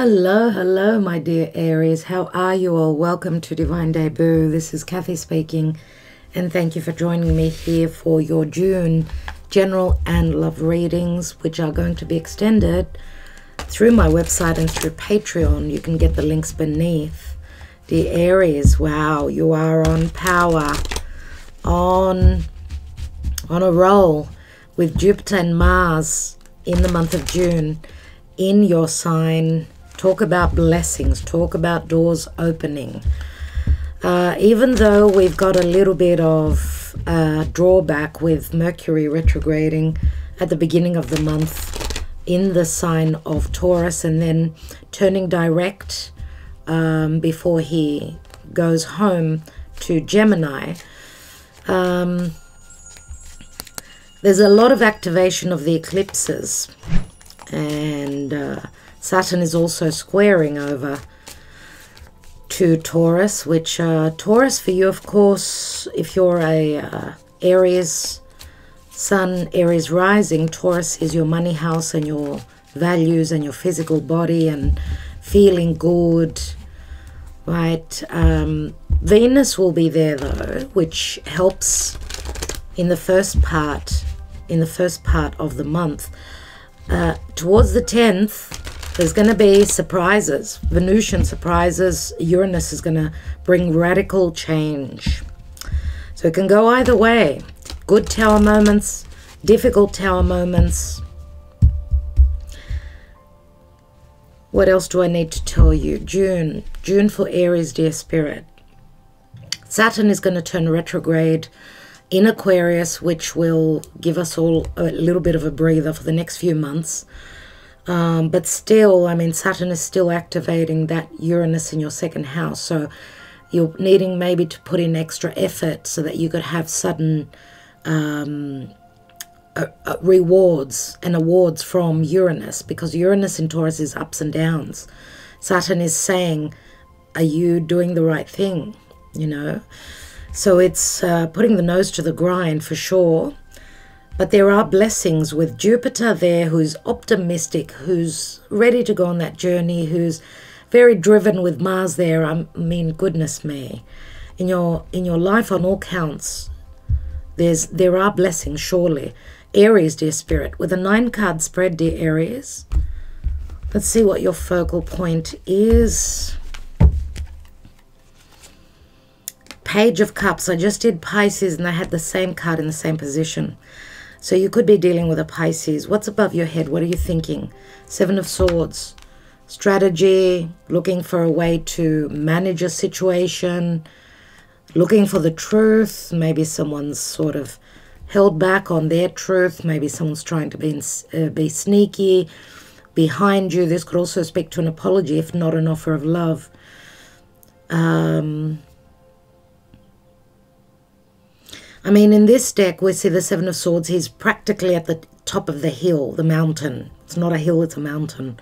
Hello, hello, my dear Aries. How are you all? Welcome to Divine Debut. This is Kathy speaking, and thank you for joining me here for your June general and love readings, which are going to be extended through my website and through Patreon. You can get the links beneath. Dear Aries, wow, you are on power, on a roll with Jupiter and Mars in the month of June in your sign. Talk about blessings, talk about doors opening. Even though we've got a little bit of drawback with Mercury retrograding at the beginning of the month in the sign of Taurus and then turning direct before he goes home to Gemini, there's a lot of activation of the eclipses, and Saturn is also squaring over to Taurus, which Taurus for you, of course, if you're a Aries Sun, Aries rising, Taurus is your money house and your values and your physical body and feeling good, right? Venus will be there though, which helps in the first part of the month. Towards the 10th, there's going to be surprises, Venusian surprises. Uranus is going to bring radical change. So it can go either way. Good tower moments, difficult tower moments. What else do I need to tell you? June for Aries, dear spirit. Saturn is going to turn retrograde in Aquarius, which will give us all a little bit of a breather for the next few months. But still, I mean, Saturn is still activating that Uranus in your second house. So you're needing maybe to put in extra effort so that you could have sudden rewards and awards from Uranus, because Uranus in Taurus is ups and downs. Saturn is saying, are you doing the right thing? You know? So it's putting the nose to the grind for sure. But there are blessings with Jupiter there, who's optimistic, who's ready to go on that journey, who's very driven with Mars there. I mean, goodness me. In your life on all counts, there are blessings, surely. Aries, dear spirit, with a 9-card spread, dear Aries. Let's see what your focal point is. Page of Cups. I just did Pisces and I had the same card in the same position. So you could be dealing with a Pisces. What's above your head? What are you thinking? 7 of Swords. Strategy, looking for a way to manage a situation, looking for the truth. Maybe someone's sort of held back on their truth. Maybe someone's trying to be sneaky behind you. This could also speak to an apology, if not an offer of love. I mean, in this deck, we see the 7 of Swords. He's practically at the top of the hill, the mountain. It's not a hill, it's a mountain.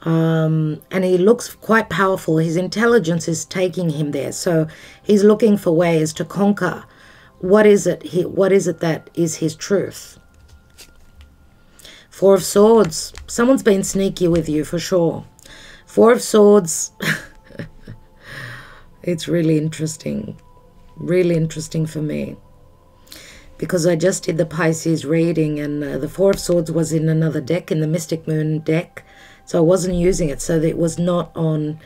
And he looks quite powerful. His intelligence is taking him there. So he's looking for ways to conquer. What is it that is his truth? 4 of Swords. Someone's been sneaky with you for sure. 4 of Swords. It's really interesting. Really interesting for me, because I just did the Pisces reading, and the 4 of Swords was in another deck, in the Mystic Moon deck, so I wasn't using it, so it was not on.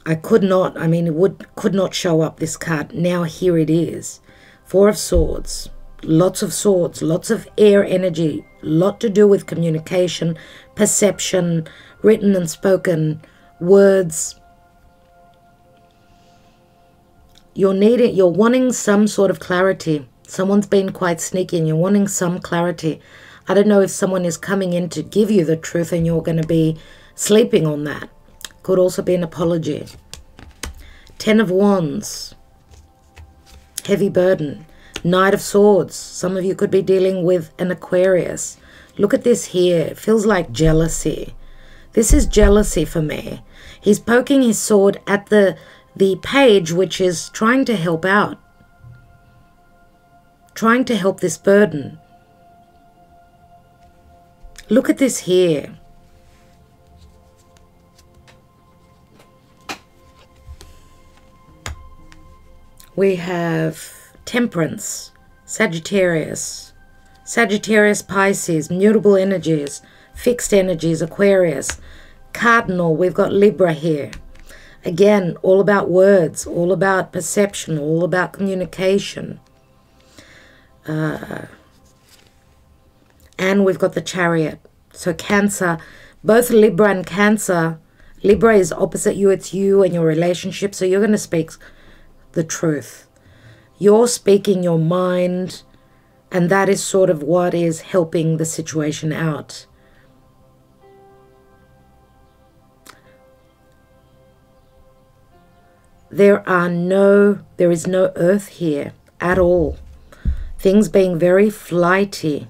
I could not, I mean, could not show up this card. Now here it is. 4 of Swords, lots of swords, lots of air energy, lot to do with communication, perception, written and spoken words. You're wanting some sort of clarity. Someone's been quite sneaky and you're wanting some clarity. I don't know if someone is coming in to give you the truth and you're going to be sleeping on that. Could also be an apology. 10 of Wands. Heavy burden. Knight of Swords. Some of you could be dealing with an Aquarius. Look at this here. It feels like jealousy. This is jealousy for me. He's poking his sword at the page, which is trying to help out, trying to help this burden. Look at this here. We have Temperance, Sagittarius, Pisces, mutable energies, fixed energies, Aquarius, Cardinal. We've got Libra here. Again, all about words, all about perception, all about communication. And we've got the Chariot. So Cancer, both Libra and Cancer. Libra is opposite you. It's you and your relationship. So you're going to speak the truth. You're speaking your mind. And that is sort of what is helping the situation out. There is no earth here at all. Things being very flighty.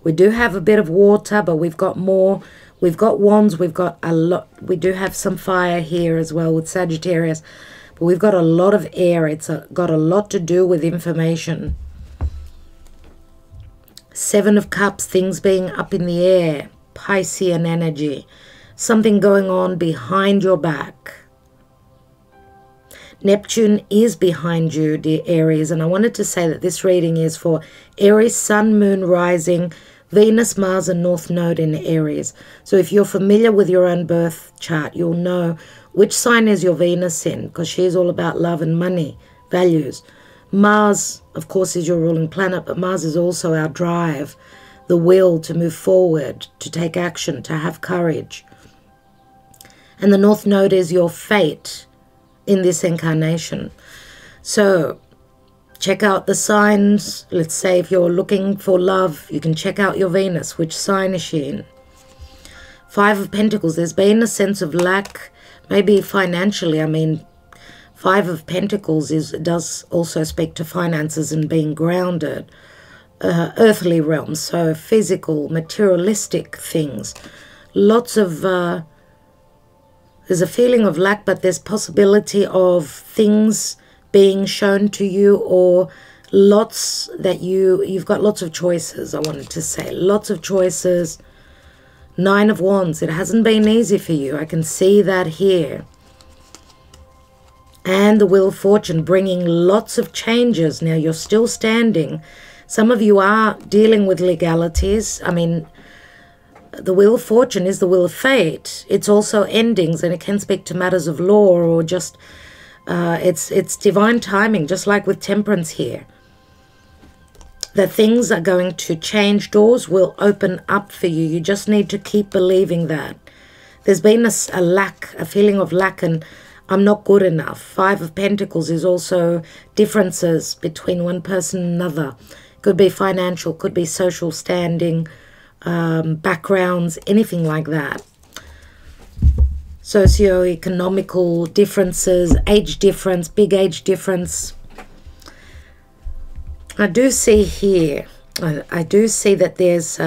We do have a bit of water, but we've got more. We've got wands. We've got a lot. We do have some fire here as well with Sagittarius. But we've got a lot of air. It's got a lot to do with information. Seven of Cups, things being up in the air. Piscean energy. Something going on behind your back. Neptune is behind you, dear Aries, and I wanted to say that this reading is for Aries, Sun, Moon, Rising, Venus, Mars, and North Node in Aries. So if you're familiar with your own birth chart, you'll know which sign is your Venus in, because she is all about love and money, values. Mars, of course, is your ruling planet, but Mars is also our drive, the will to move forward, to take action, to have courage. And the North Node is your fate in this incarnation. So check out the signs. Let's say if you're looking for love, you can check out your Venus. Which sign is she in? Five of Pentacles. There's been a sense of lack, maybe financially. I mean, Five of Pentacles does also speak to finances and being grounded. Earthly realms, so physical, materialistic things. Lots of there's a feeling of lack, but there's possibility of things being shown to you, or lots that you've got lots of choices. I wanted to say lots of choices. Nine of Wands. It hasn't been easy for you. I can see that here. And the Wheel of Fortune bringing lots of changes. Now you're still standing. Some of you are dealing with legalities. I mean, the Wheel of Fortune is the Wheel of Fate. It's also endings, and it can speak to matters of law, or just it's divine timing, just like with Temperance here. That things are going to change. Doors will open up for you. You just need to keep believing that. There's been a lack, a feeling of lack, and I'm not good enough. Five of Pentacles is also differences between one person and another. Could be financial, could be social standing, backgrounds, anything like that. Socio-economical differences, age difference, big age difference. I do see here, I do see that there's,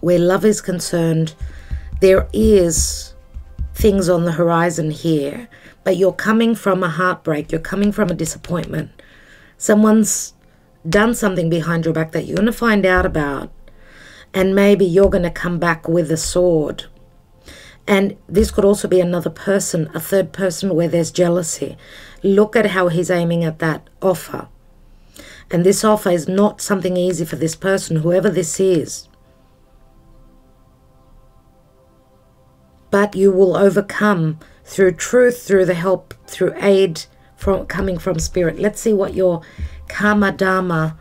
where love is concerned, there is things on the horizon here, but you're coming from a heartbreak, you're coming from a disappointment. Someone's done something behind your back that you're going to find out about. And maybe you're going to come back with a sword. And this could also be another person, a third person where there's jealousy. Look at how he's aiming at that offer. And this offer is not something easy for this person, whoever this is. But you will overcome through truth, through the help, through aid coming from Spirit. Let's see what your Karma Dharma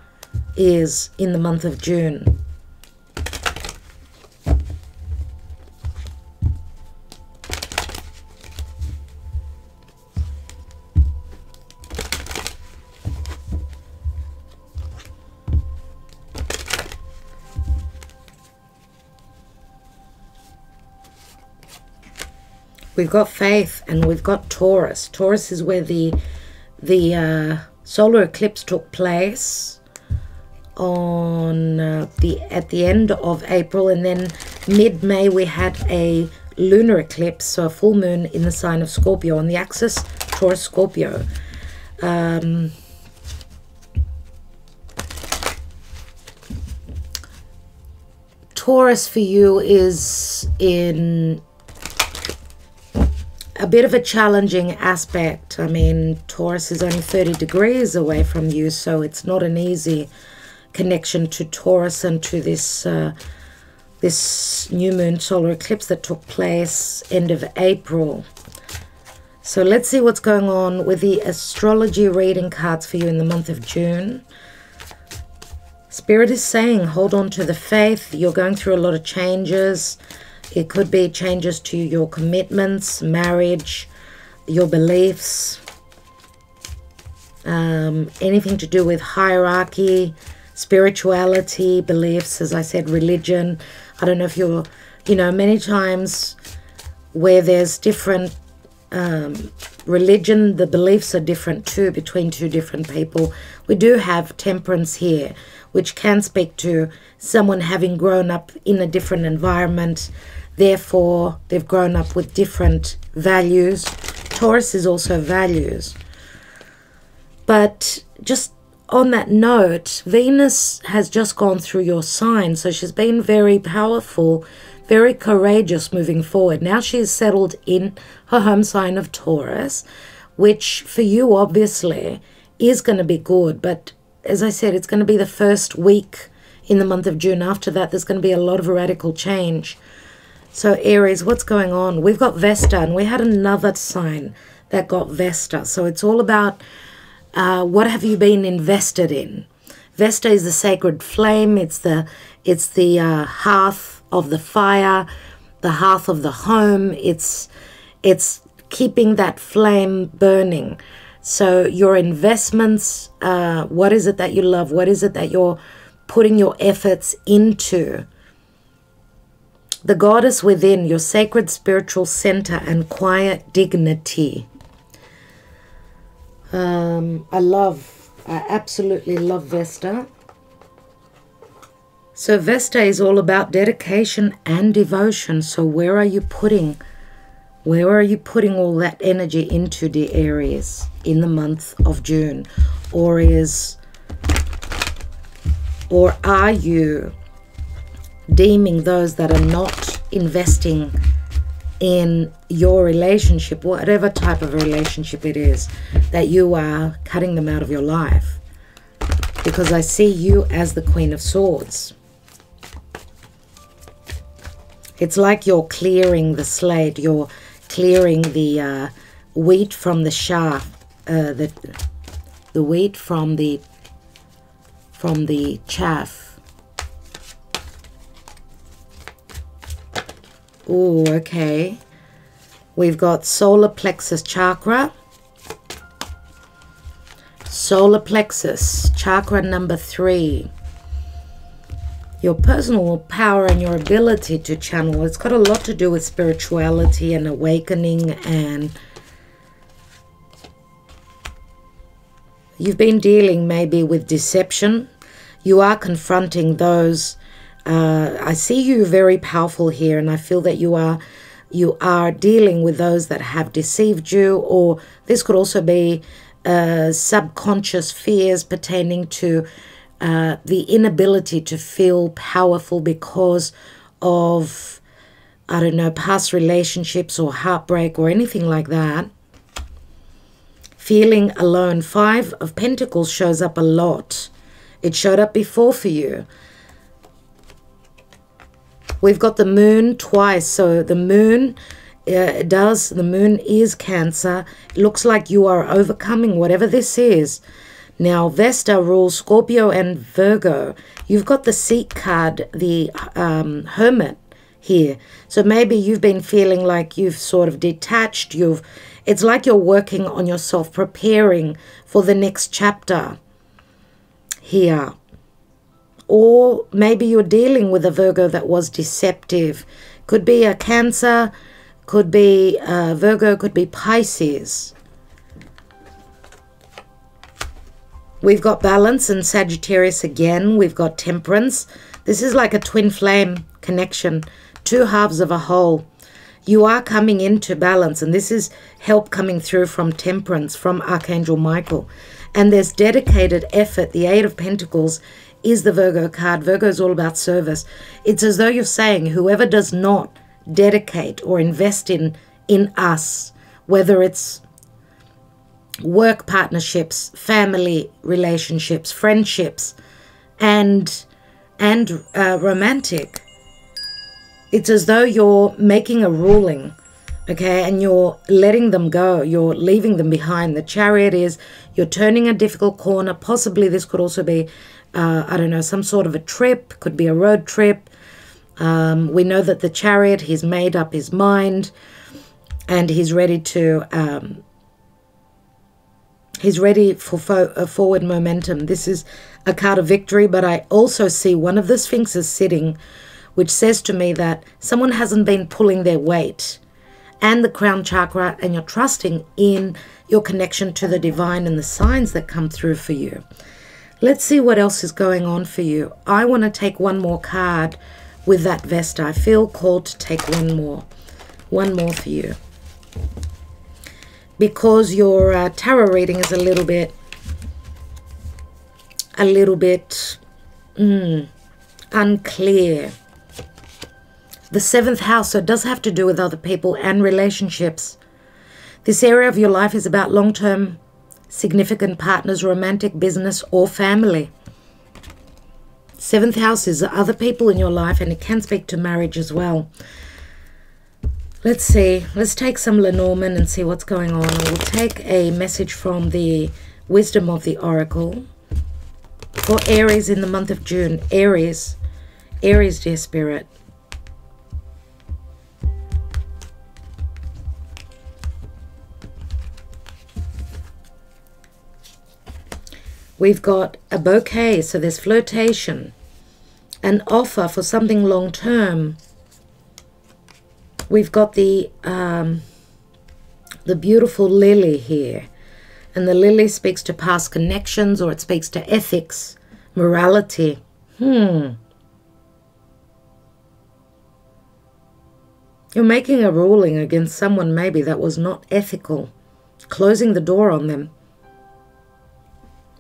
is in the month of June. We've got Faith and we've got Taurus. Taurus is where the solar eclipse took place on at the end of April, and then mid-May we had a lunar eclipse, so a full moon in the sign of Scorpio on the axis Taurus Scorpio. Taurus for you is in a bit of a challenging aspect. I mean, Taurus is only 30 degrees away from you, so it's not an easy connection to Taurus and to this this new moon solar eclipse that took place end of April. So let's see what's going on with the astrology reading cards for you in the month of June. Spirit is saying, hold on to the faith. You're going through a lot of changes. It could be changes to your commitments, marriage, your beliefs, anything to do with hierarchy, spirituality, beliefs, as I said, religion. I don't know if you're, you know, many times where there's different religion, the beliefs are different too between two different people. We do have temperance here, which can speak to someone having grown up in a different environment. Therefore, they've grown up with different values. Taurus is also values. But just on that note, Venus has just gone through your sign, so she's been very powerful, very courageous moving forward. Now she's settled in her home sign of Taurus, which for you obviously is going to be good. But as I said, it's going to be the first week in the month of June. After that, there's going to be a lot of radical change. So Aries, what's going on? We've got Vesta, and we had another sign that got Vesta. So it's all about what have you been invested in? Vesta is the sacred flame. It's the hearth of the fire, the hearth of the home. It's keeping that flame burning. So your investments, what is it that you love? What is it that you're putting your efforts into? The goddess within, your sacred spiritual center and quiet dignity. I absolutely love Vesta. So Vesta is all about dedication and devotion. So where are you putting all that energy into, the Aries, in the month of June? Or are you deeming those that are not investing in your relationship, whatever type of relationship it is, that you are cutting them out of your life? Because I see you as the Queen of Swords. It's like you're clearing the slate, you're clearing the wheat from the chaff, the wheat from the chaff. Oh, okay. We've got solar plexus chakra. Solar plexus, chakra number 3. Your personal power and your ability to channel. It's got a lot to do with spirituality and awakening, and you've been dealing maybe with deception. You are confronting those. I see you very powerful here, and I feel that you are dealing with those that have deceived you, or this could also be subconscious fears pertaining to the inability to feel powerful because of, I don't know, past relationships or heartbreak or anything like that. Feeling alone. 5 of Pentacles shows up a lot. It showed up before for you. We've got the moon twice. So the moon the moon is Cancer. It looks like you are overcoming whatever this is. Now, Vesta rules Scorpio and Virgo. You've got the Seat card, the Hermit here. So maybe you've been feeling like you've sort of detached. It's like you're working on yourself, preparing for the next chapter here. Or maybe you're dealing with a Virgo that was deceptive. Could be a Cancer, could be Virgo, could be Pisces. We've got Balance and Sagittarius again. We've got Temperance. This is like a twin flame connection, 2 halves of a whole. You are coming into balance, and this is help coming through from Temperance, from Archangel Michael. And there's dedicated effort. The 8 of Pentacles is the Virgo card. Virgo is all about service. It's as though you're saying, whoever does not dedicate or invest in us, whether it's work partnerships, family relationships, friendships, and romantic. It's as though you're making a ruling, okay, and you're letting them go. You're leaving them behind. The Chariot is you're turning a difficult corner. Possibly this could also be, I don't know, some sort of a trip. Could be a road trip. We know that the Chariot, he's made up his mind, and he's ready to, he's ready for forward momentum. This is a card of victory, but I also see one of the Sphinxes sitting, which says to me that someone hasn't been pulling their weight, and the crown chakra, and you're trusting in your connection to the divine and the signs that come through for you. Let's see what else is going on for you. I want to take one more card with that Vesta. I feel called to take one more for you, because your tarot reading is a little bit unclear. The 7th house, so it does have to do with other people and relationships. This area of your life is about long-term significant partners, romantic, business, or family. 7th house is other people in your life, and it can speak to marriage as well. Let's see. Let's take some Lenormand and see what's going on. I will take a message from the Wisdom of the Oracle for Aries in the month of June. Aries, dear Spirit. We've got a bouquet, so there's flirtation, an offer for something long-term. We've got the beautiful lily here, and the lily speaks to past connections, or it speaks to ethics, morality. You're making a ruling against someone maybe that was not ethical, closing the door on them.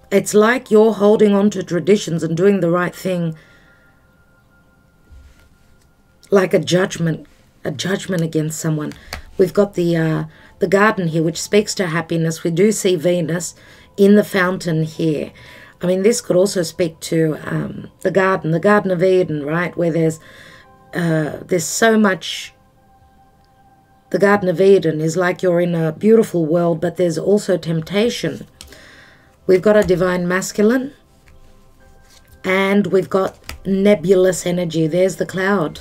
It's like you're holding on to traditions and doing the right thing, like a judgment against someone. We've got the garden here, which speaks to happiness. We do see Venus in the fountain here. I mean, this could also speak to the Garden of Eden, right? Where there's so much. The Garden of Eden is like you're in a beautiful world, but there's also temptation. We've got a divine masculine, and we've got nebulous energy. There's the cloud.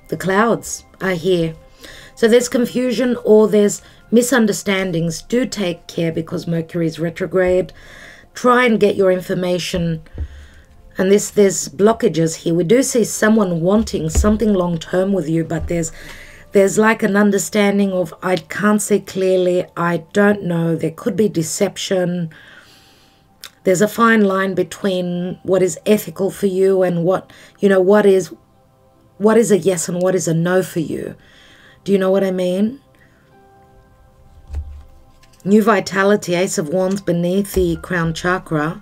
The clouds are here. So there's confusion, or there's misunderstandings. Do take care, because Mercury is retrograde. Try and get your information. And there's blockages here. We do see someone wanting something long-term with you, but there's like an understanding of, I can't see clearly, I don't know. There could be deception. There's a fine line between what is ethical for you and what is a yes and what is a no for you. Do you know what I mean? New vitality, Ace of Wands beneath the crown chakra,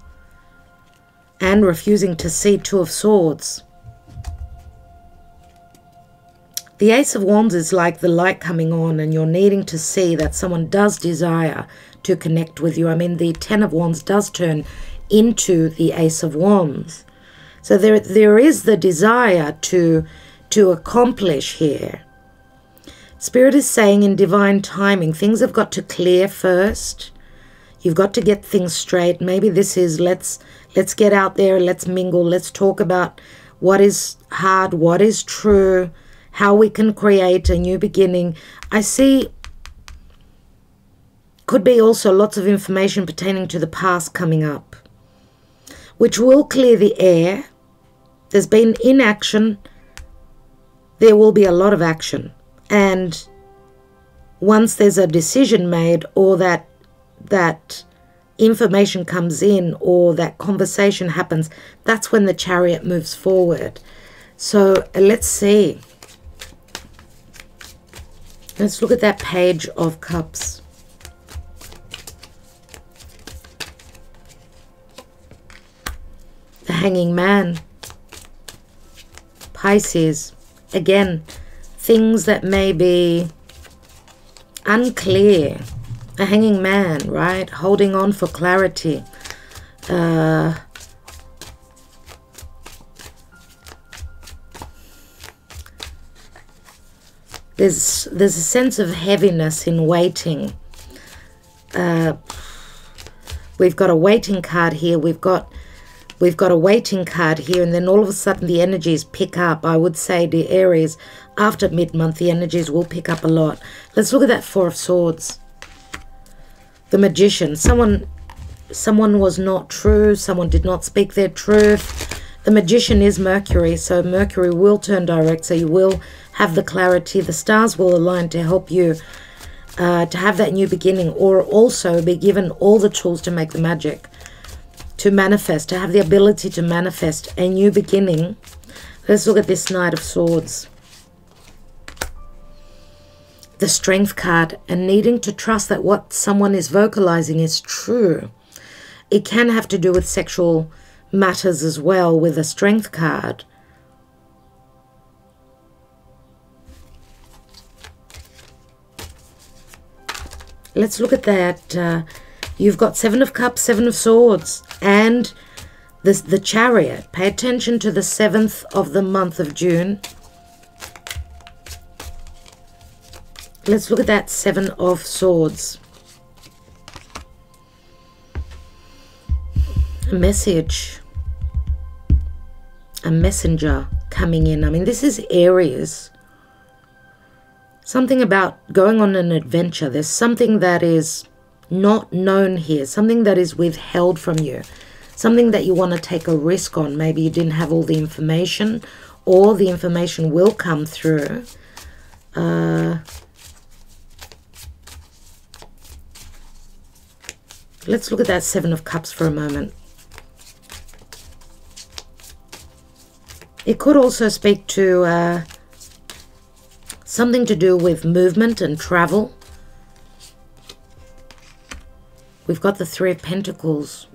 and refusing to see, Two of Swords. The Ace of Wands is like the light coming on, and you're needing to see that someone does desire to connect with you. I mean, the Ten of Wands does turn into the Ace of Wands. So there is the desire to accomplish here. Spirit is saying in divine timing, things have got to clear first. You've got to get things straight. Maybe this is let's get out there, let's mingle, let's talk about what is hard, what is true, how we can create a new beginning. I see could be also lots of information pertaining to the past coming up, which will clear the air. There's been inaction. There will be a lot of action. And once there's a decision made, or that information comes in, or that conversation happens, that's when the Chariot moves forward. So let's see. Let's look at that Page of Cups. The Hanging Man. Pisces. Again, things that may be unclear. A hanging man, right? Holding on for clarity. There's a sense of heaviness in waiting. We've got a waiting card here. We've got a waiting card here, and then all of a sudden the energies pick up. I would say the Aries, after mid-month, the energies will pick up a lot. Let's look at that Four of Swords. The Magician. Someone was not true. Someone did not speak their truth. The Magician is Mercury, so Mercury will turn direct, so you will have the clarity. The stars will align to help you to have that new beginning, or also be given all the tools to make the magic, to manifest, to have the ability to manifest a new beginning. Let's look at this Knight of Swords. The Strength card, and needing to trust that what someone is vocalizing is true. It can have to do with sexual matters as well with a Strength card. Let's look at that. You've got Seven of Cups, Seven of Swords, and the Chariot. Pay attention to the 7th of the month of June. Let's look at that Seven of Swords. A message. A messenger coming in. I mean, this is Aries. Something about going on an adventure. There's something that is not known here. Something that is withheld from you. Something that you want to take a risk on. Maybe you didn't have all the information, or the information will come through. Let's look at that Seven of Cups for a moment. It could also speak to something to do with movement and travel. We've got the Three of Pentacles.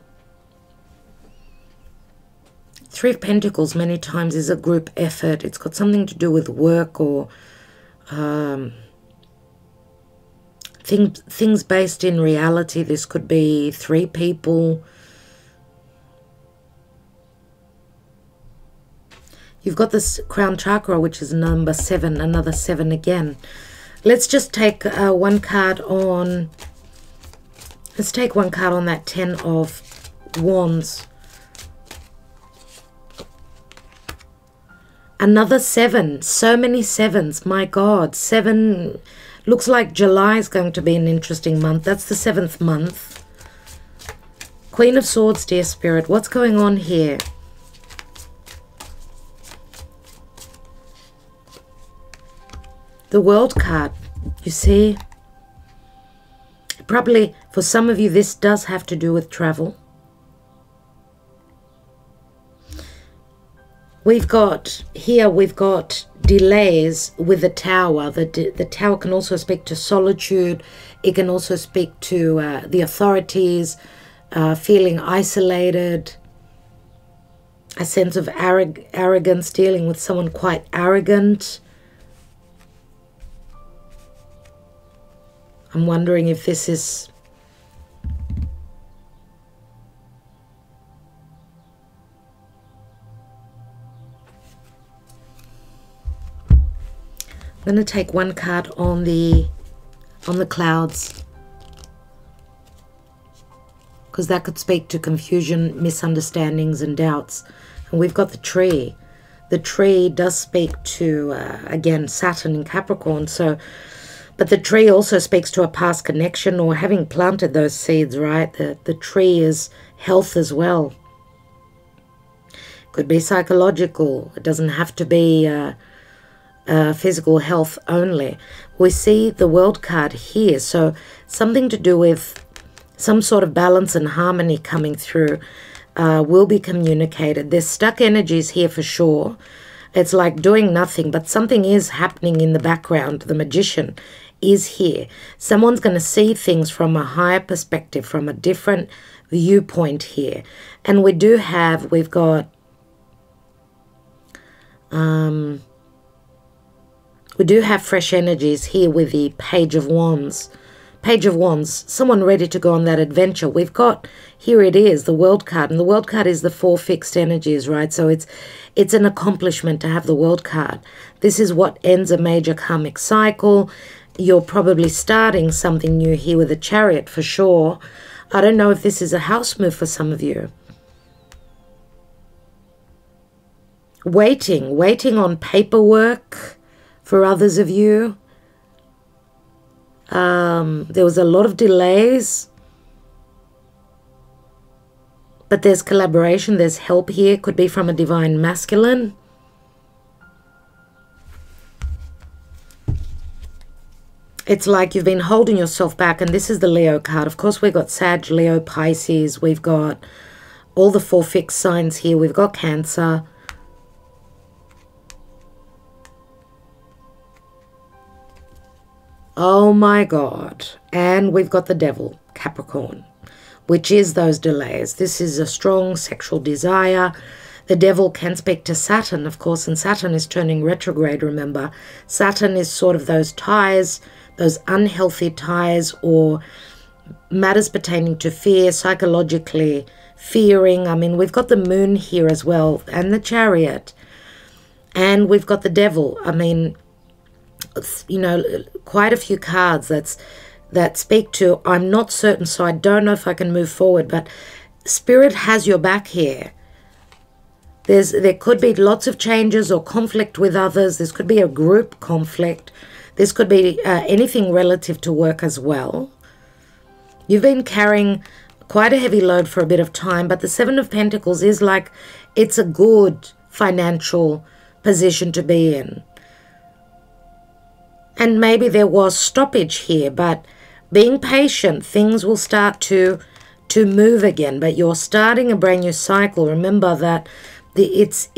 Three of Pentacles many times is a group effort. It's got something to do with work, or things based in reality. This could be 3 people. You've got this crown chakra, which is number 7, another 7 again. Let's just take one card on. Let's take one card on that 10 of Wands. Another 7. So many 7s. My God. 7. Looks like July is going to be an interesting month. That's the 7th month. Queen of Swords, dear Spirit. What's going on here? The World card. You see? Probably for some of you this does have to do with travel. We've got delays with the Tower. The Tower can also speak to solitude. It can also speak to the authorities, feeling isolated, a sense of arrogance, dealing with someone quite arrogant. I'm wondering if this is... I'm going to take one card on the clouds, because that could speak to confusion, misunderstandings, and doubts. And we've got the Tree. The Tree does speak to again, Saturn in Capricorn. So, but the Tree also speaks to a past connection, or having planted those seeds, right? The Tree is health as well. Could be psychological. It doesn't have to be physical health only. We see the World card here, so something to do with some sort of balance and harmony coming through will be communicated. There's stuck energies here for sure. It's like doing nothing, but something is happening in the background. The Magician is here. Someone's going to see things from a higher perspective, from a different viewpoint here. And we've got we do have fresh energies here with the Page of Wands. Page of Wands, someone ready to go on that adventure. We've got, here it is, the World card. And the World card is the 4 fixed energies, right? So it's an accomplishment to have the World card. This is what ends a major karmic cycle. You're probably starting something new here with a Chariot for sure. I don't know if this is a house move for some of you. Waiting on paperwork for others of you. There was a lot of delays. But there's collaboration, there's help here. Could be from a divine masculine. It's like you've been holding yourself back, and this is the Leo card. Of course, we've got Sag, Leo, Pisces. We've got all the 4 fixed signs here. We've got Cancer. Oh my God. And we've got the Devil, Capricorn, which is those delays. This is a strong sexual desire. The Devil can speak to Saturn, of course, and Saturn is turning retrograde, remember. Saturn is sort of those ties, those unhealthy ties, or matters pertaining to fear, psychologically fearing. I mean, we've got the Moon here as well, and the Chariot. And we've got the Devil. I mean, you know, quite a few cards that speak to, I'm not certain, so I don't know if I can move forward, but Spirit has your back here. There could be lots of changes or conflict with others. This could be a group conflict. This could be anything relative to work as well. You've been carrying quite a heavy load for a bit of time, but the 7 of Pentacles is like, it's a good financial position to be in. And maybe there was stoppage here, but being patient, things will start to move again. But you're starting a brand new cycle. Remember that it's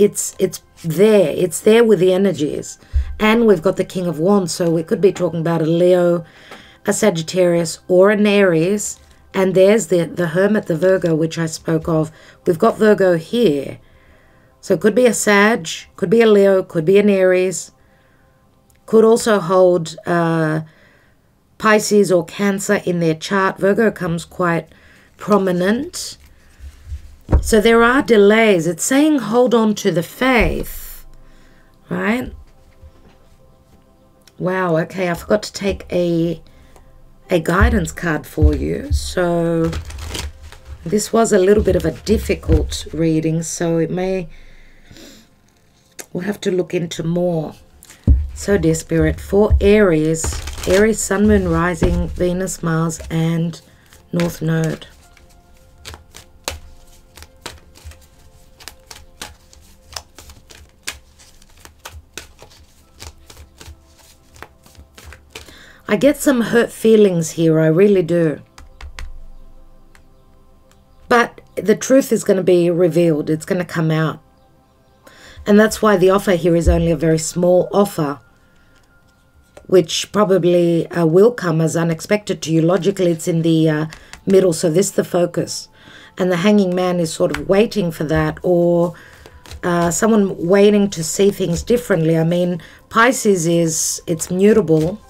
there. It's there with the energies. And we've got the King of Wands, so we could be talking about a Leo, a Sagittarius, or an Aries. And there's the Hermit, the Virgo, which I spoke of. We've got Virgo here. So it could be a Sag, could be a Leo, could be an Aries. Could also hold Pisces or Cancer in their chart. Virgo comes quite prominent. So there are delays. It's saying hold on to the faith, right? Wow, okay, I forgot to take a guidance card for you. So this was a little bit of a difficult reading, so we'll have to look into more. So, dear Spirit, for Aries, Sun, Moon, Rising, Venus, Mars, and North Node. I get some hurt feelings here, I really do. But the truth is going to be revealed. It's going to come out. And that's why the offer here is only a very small offer, which probably will come as unexpected to you. Logically, it's in the middle, so this is the focus. And the Hanging Man is sort of waiting for that, or someone waiting to see things differently. I mean, Pisces it's mutable.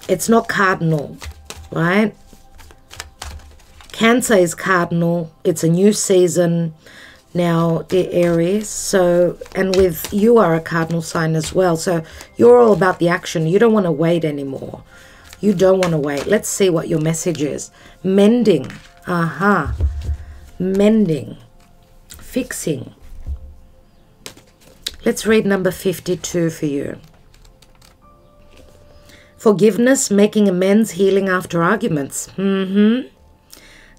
It's not cardinal, right? Cancer is cardinal. It's a new season. Now, dear Aries, so, and with you are a cardinal sign as well, so you're all about the action. You don't want to wait anymore. You don't want to wait. Let's see what your message is. Mending. Mending. Fixing. Let's read number 52 for you. Forgiveness, making amends, healing after arguments.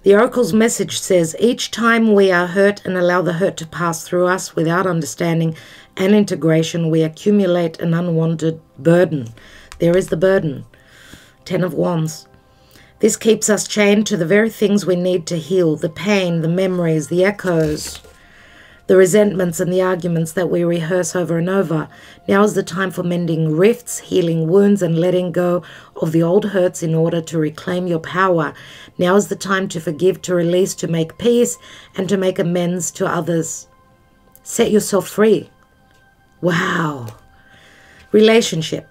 The Oracle's message says, each time we are hurt and allow the hurt to pass through us without understanding and integration, we accumulate an unwanted burden. There is the burden. 10 of Wands. This keeps us chained to the very things we need to heal, the pain, the memories, the echoes, the resentments and the arguments that we rehearse over and over. Now is the time for mending rifts, healing wounds, and letting go of the old hurts in order to reclaim your power. Now is the time to forgive, to release, to make peace, and to make amends to others. Set yourself free. Wow. Relationship.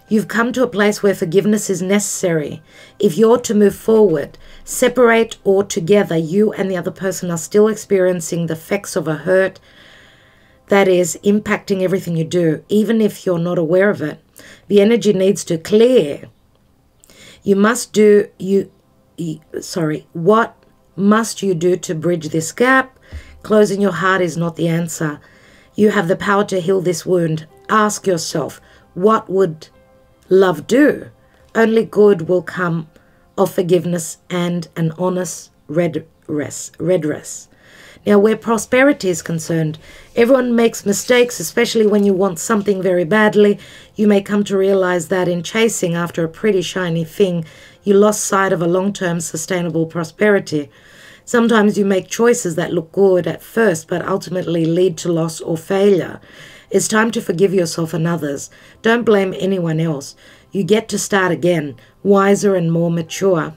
You've come to a place where forgiveness is necessary. If you're to move forward, separate or together, you and the other person are still experiencing the effects of a hurt that is impacting everything you do, even if you're not aware of it. The energy needs to clear. What must you do to bridge this gap? Closing your heart is not the answer. You have the power to heal this wound. Ask yourself, what would love do? Only good will come of forgiveness and an honest redress. Now, where prosperity is concerned, everyone makes mistakes, especially when you want something very badly. You may come to realize that in chasing after a pretty shiny thing, you lost sight of a long-term sustainable prosperity. Sometimes you make choices that look good at first, but ultimately lead to loss or failure. It's time to forgive yourself and others. Don't blame anyone else. You get to start again, wiser and more mature.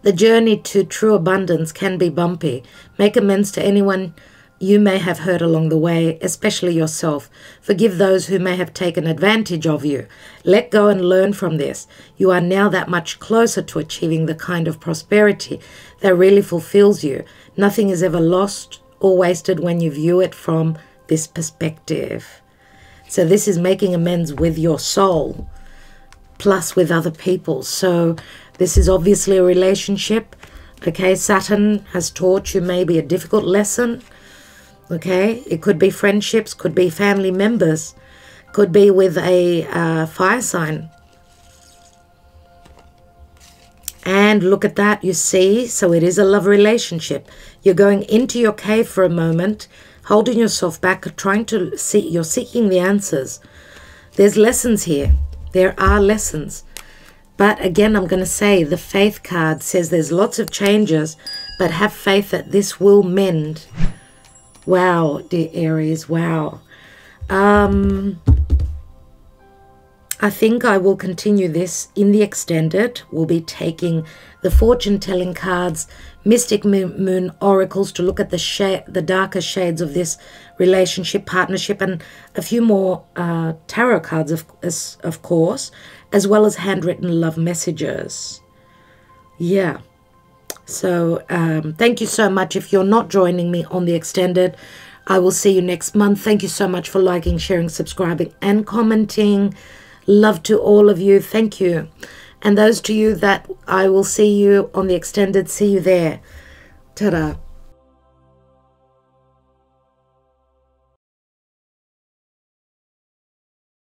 The journey to true abundance can be bumpy. Make amends to anyone you may have hurt along the way, especially yourself. Forgive those who may have taken advantage of you. Let go and learn from this. You are now that much closer to achieving the kind of prosperity that really fulfills you. Nothing is ever lost or wasted when you view it from this perspective. So this is making amends with your soul, plus with other people. So this is obviously a relationship. Okay, Saturn has taught you maybe a difficult lesson. Okay, it could be friendships, could be family members, could be with a fire sign. And look at that, you see, so it is a love relationship. You're going into your cave for a moment, holding yourself back, trying to see, you're seeking the answers. There's lessons here. There are lessons. But again, I'm going to say the faith card says there's lots of changes, but have faith that this will mend. Wow, dear Aries, wow. I think I will continue this in the extended. We'll be taking the fortune-telling cards, mystic moon oracles to look at the darker shades of this relationship, partnership, and a few more tarot cards, of course, as well as handwritten love messages. Yeah. So thank you so much. If you're not joining me on the extended, I will see you next month. Thank you so much for liking, sharing, subscribing, and commenting. Love to all of you. Thank you. And those to you that I will see you on the extended, see you there. Ta-da.